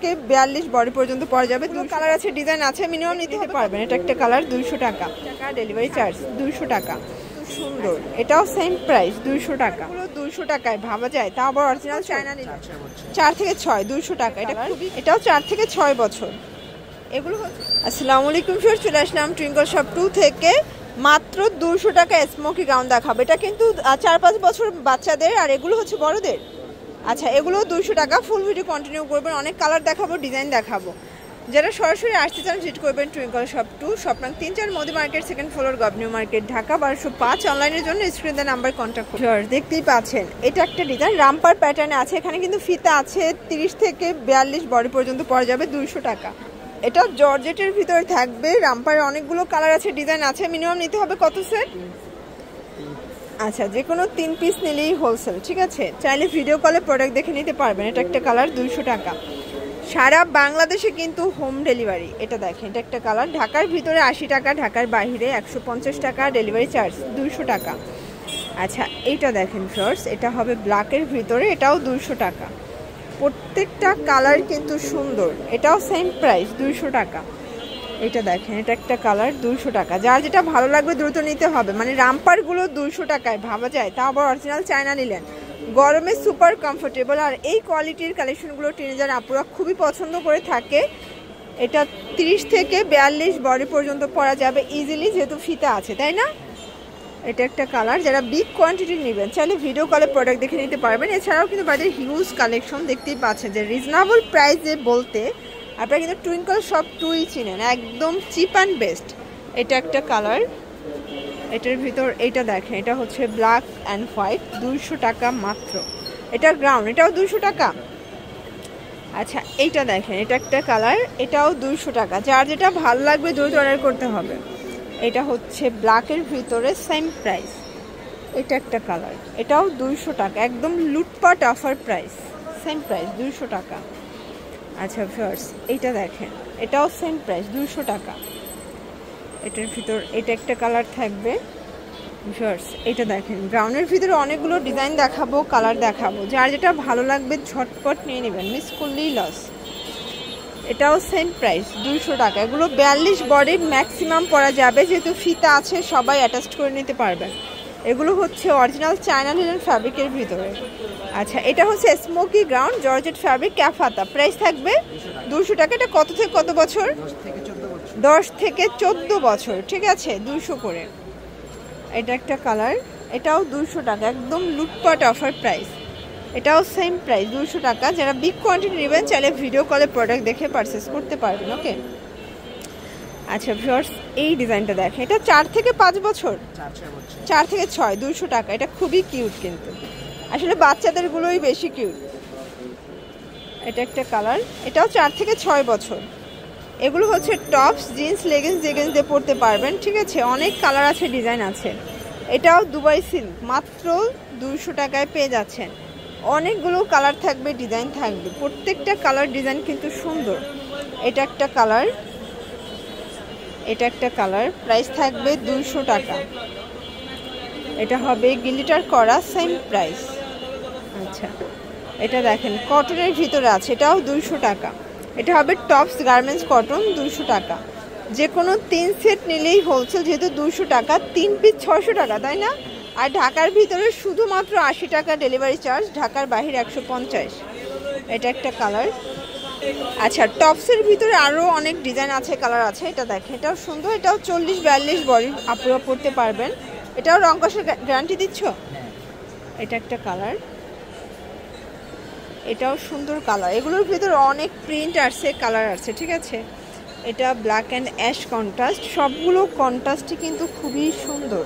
থেকে 42 বডি পর্যন্ত পাওয়া যাবে। দুটো কালার আছে, ডিজাইন আছে, মিনিমাম নিতে পারবেন। এটা একটা কালার 200 টাকা, ডেলিভারি চার্জ 200 টাকা। সুন্দর, এটাও সেম প্রাইস 200 টাকা। 200 টাকায় ভাবা যায়, তা আবার অরিজিনাল চায়না নিলে 4 থেকে 6 200 টাকা। এটাও 4 থেকে 6 বছর। এগুলো হচ্ছে আসসালামু আলাইকুম স্যার, চলে আসলাম টুইঙ্কল শপ 2 থেকে। মাত্র 200 টাকা স্মোকি গাউন দেখাবো। এটা কিন্তু 4-5 বছর বাচ্চাদের, আর এগুলো হচ্ছে বড়দের। আচ্ছা, এগুলো 200 টাকা। ফুল ভিডিও কন্টিনিউ করবেন, অনেক কালার দেখাবো, ডিজাইন দেখাবো। যারা সরাসরি আসতে চান ভিজিট করবেন টুইঙ্কল শপ 2, শপ নং 3-4, মোদি মার্কেট, সেকেন্ড ফ্লোর, গভর্নিউ মার্কেট, ঢাকা 1205। অনলাইনের জন্য স্ক্রিনে নাম্বার কন্ট্যাক্ট করুন। দেখতেই পাচ্ছেন এটা একটা ডিজাইন রামপার প্যাটার্নে আছে। এখানে কিন্তু ফিতা আছে, 30 থেকে 42 বডি পর্যন্ত পাওয়া যাবে 200 টাকা। এটা জর্জেটের ভিতরে থাকবে। রামপারের অনেকগুলো কালার আছে, ডিজাইন আছে। মিনিমাম নিতে হবে কত সেট? আচ্ছা, যে কোনো 3 পিস নিলেই হোলসেল, ঠিক আছে। চাইলে ভিডিও কলে প্রোডাক্ট দেখে নিতে পারবেন। এটা একটা কালার 200 টাকা, সারা বাংলাদেশে কিন্তু হোম ডেলিভারি। এটা দেখেন, এটা একটা কালার। ঢাকার ভিতরে 80 টাকা, ঢাকার বাইরে 150 টাকা, ডেলিভারি চার্জ 200 টাকা। আচ্ছা, এইটা দেখেন ফ্রেন্ডস, এটা হবে ব্ল্যাকের ভিতরে, এটাও 200 টাকা। প্রত্যেকটা কালার কিন্তু সুন্দর। এটাও সেম প্রাইস 200 টাকা। এটা দেখেন, এটা একটা কালার 200 টাকা। যার যেটা ভালো লাগবে দ্রুত নিতে হবে। মানে রামপারগুলো 200 টাকায় ভাবা যায়, তা আবার অরিজিনাল চায়না নিলেন। গরমে সুপার কমফোর্টেবল। আর এই কোয়ালিটির কালেকশনগুলো টিনেজার আপুরা খুবই পছন্দ করে থাকে। এটা 30 থেকে 42 বডি পর্যন্ত পরা যাবে ইজিলি, যেহেতু ফিতা আছে, তাই না? এটা একটা কালার। যারা বিগ কোয়ান্টিটি নেবেন চাইলে ভিডিও কলে প্রোডাক্ট দেখে নিতে পারবেন। এছাড়াও কিন্তু বাইরে হিউজ কালেকশন দেখতেই পাচ্ছেন। যে রিজনেবল প্রাইসে বলতে আপনারা কিন্তু টুইঙ্কল শপ 2ই চিনেন, একদম চিপ অ্যান্ড বেস্ট। এটা একটা কালার, এটার ভিতর এইটা দেখেন, এটা হচ্ছে ব্ল্যাক অ্যান্ড হোয়াইট, 200 টাকা মাত্র। এটা গ্রাউন্ড, এটাও 200 টাকা। আচ্ছা, এইটা দেখেন, এটা একটা কালার, এটাও 200 টাকা। যার যেটা ভালো লাগবে দ্রুত অর্ডার করতে হবে। এটা হচ্ছে ব্ল্যাকের ভিতরে, সেম প্রাইস। এটা একটা কালার, এটাও 200 টাকা, একদম লুটপাট অফার প্রাইস, সেম প্রাইস 200 টাকা। আচ্ছা ভিউয়ার্স, এইটা দেখেন, এটাও সেম প্রাইস 200 টাকা। এটার ভিতর এটা একটা কালার থাকবে ভিউয়ার্স। এটা দেখেন, ব্রাউনের ভিতরে অনেকগুলো ডিজাইন দেখাবো, কালার দেখাবো। যার যেটা ভালো লাগবে ঝটপট নিয়ে নেবেন, মিস করলেই লস। এটাও সেম প্রাইস 200 টাকা। এগুলো 42 বডির ম্যাক্সিমাম পরা যাবে, যেহেতু ফিতা আছে সবাই অ্যাটাচ করে নিতে পারবেন। এগুলো হচ্ছে অরিজিনাল চায়না লিনেন ফ্যাব্রিকের ভিতরে। আচ্ছা, এটা হচ্ছে স্মোকি গ্রাউন্ড জর্জেট ফ্যাব্রিক, ক্যাফাতা, প্রাইস থাকবে 200 টাকা। এটা কত থেকে কত বছর? 10 থেকে 14 বছর, ঠিক আছে, 200 করে। এটা একটা কালার, এটাও 200 টাকা, একদম লুটপাট অফার প্রাইস। এটাও সেম প্রাইস 200 টাকা। যারা বিগ কোয়ান্টিটি নেবেন চাইলে ভিডিও কলে প্রোডাক্ট দেখে পারচেস করতে পারবেন, ওকে। আচ্ছা ভিউয়ার্স, এই ডিজাইনটা দেখেন, এটা 4 থেকে 5 বছর, 4 থেকে 6, 200 টাকা। এটা খুবই কিউট, কিন্তু আসলে বাচ্চাদেরগুলোই বেশি কিউট। এটা একটা কালার, এটাও 4 থেকে 6 বছর। এগুলো হচ্ছে টপস, জিন্স, লেগিংস দিয়ে পরতে পারবেন, ঠিক আছে। অনেক কালার আছে, ডিজাইন আছে। এটাও দুবাই সিল্ক, মাত্র 200 টাকায় পেয়ে যাচ্ছেন। অনেকগুলো কালার থাকবে, ডিজাইন থাকবে, প্রত্যেকটা কালার ডিজাইন কিন্তু সুন্দর। এটা একটা কালার, এটা একটা কালার, প্রাইস থাকবে 200 টাকা। এটা হবে গ্লিটার করা, সেম প্রাইস। আচ্ছা, এটা দেখেন কটনের ভিতরে আছে, এটাও 200 টাকা। এটা হবে টপস গার্মেন্টস কটন, 200 টাকা। যে কোনো 3 সেট নিলেই হোলসেল, যেহেতু 200 টাকা। 3 পিস 600 টাকা, তাই না? আর ঢাকার ভিতরে শুধুমাত্র 80 টাকা ডেলিভারি চার্জ, ঢাকার বাইরে 150। এটা একটা কালার। আচ্ছা, টপসের ভিতরে আরও অনেক ডিজাইন আছে, কালার আছে। এটা দেখেন, এটাও সুন্দর, এটাও 40-42 বডি আপনারা পরতে পারবেন। এটাও রং কষের গ্যারান্টি দিচ্ছ। এটা একটা কালার, এটাও সুন্দর কালার। এগুলোর ভিতরে অনেক প্রিন্ট আসছে, কালার আছে, ঠিক আছে। এটা ব্ল্যাক অ্যান্ড অ্যাশ কন্ট্রাস্ট, সবগুলো কন্ট্রাস্টই কিন্তু খুবই সুন্দর।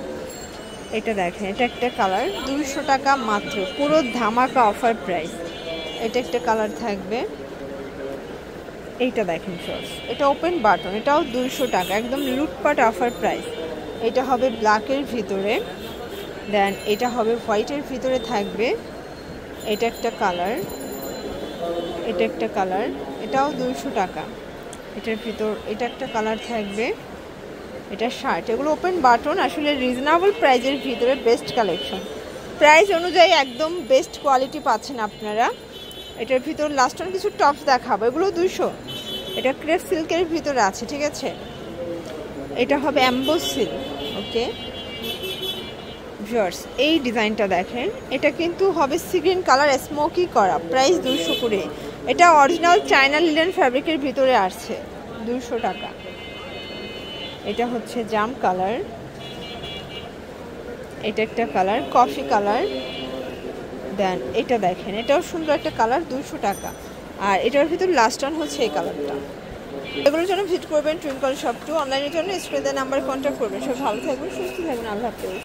এটা দেখেন, এটা একটা কালার, 200 টাকা মাত্র, পুরো ধামাকা অফার প্রাইস। এটা একটা কালার থাকবে। এইটা দেখেন শর্টস, এটা ওপেন বাটন, এটাও 200 টাকা, একদম লুটপাট অফার প্রাইস। এটা হবে ব্ল্যাকের ভিতরে, দেন এটা হবে হোয়াইটের ভিতরে থাকবে। এটা একটা কালার, এটা একটা কালার, এটাও 200 টাকা। এটার ভিতর এটা একটা কালার থাকবে। এটা শার্ট, এগুলো ওপেন বাটন, আসলে রিজনেবল প্রাইজের ভিতরে বেস্ট কালেকশন। প্রাইস অনুযায়ী একদম বেস্ট কোয়ালিটি পাচ্ছেন আপনারা। এটার ভিতর লাস্ট অন কিছু টপস দেখাবো, এগুলো 200। এটা ক্রেপ সিল্কের ভিতরে আছে, ঠিক আছে। এটা হবে অ্যাম্বোস সিল্ক। ওকে ভিউয়ার্স, এই ডিজাইনটা দেখেন, এটা কিন্তু হবে সি গ্রিন কালার, স্মোকি করা, প্রাইস 200 করে। এটা অরিজিনাল চায়না লিলেন ফ্যাব্রিকের ভিতরে আসছে, 200 টাকা। এটা হচ্ছে জাম কালার, এটা একটা কালার কফি কালার। দেন এটা দেখেন, এটাও সুন্দর একটা কালার, 200 টাকা। আর এটার ভিতর লাস্ট অন হচ্ছে এই কালারটা। এগুলোর জন্য ভিজিট করবেন টুইঙ্কল শপ 2। অনলাইনের জন্য স্ক্রিনে নাম্বার কন্ট্যাক্ট করবেন। সব ভালো থাকবেন, সুস্থ থাকবেন, আল্লাহ হাফেজ।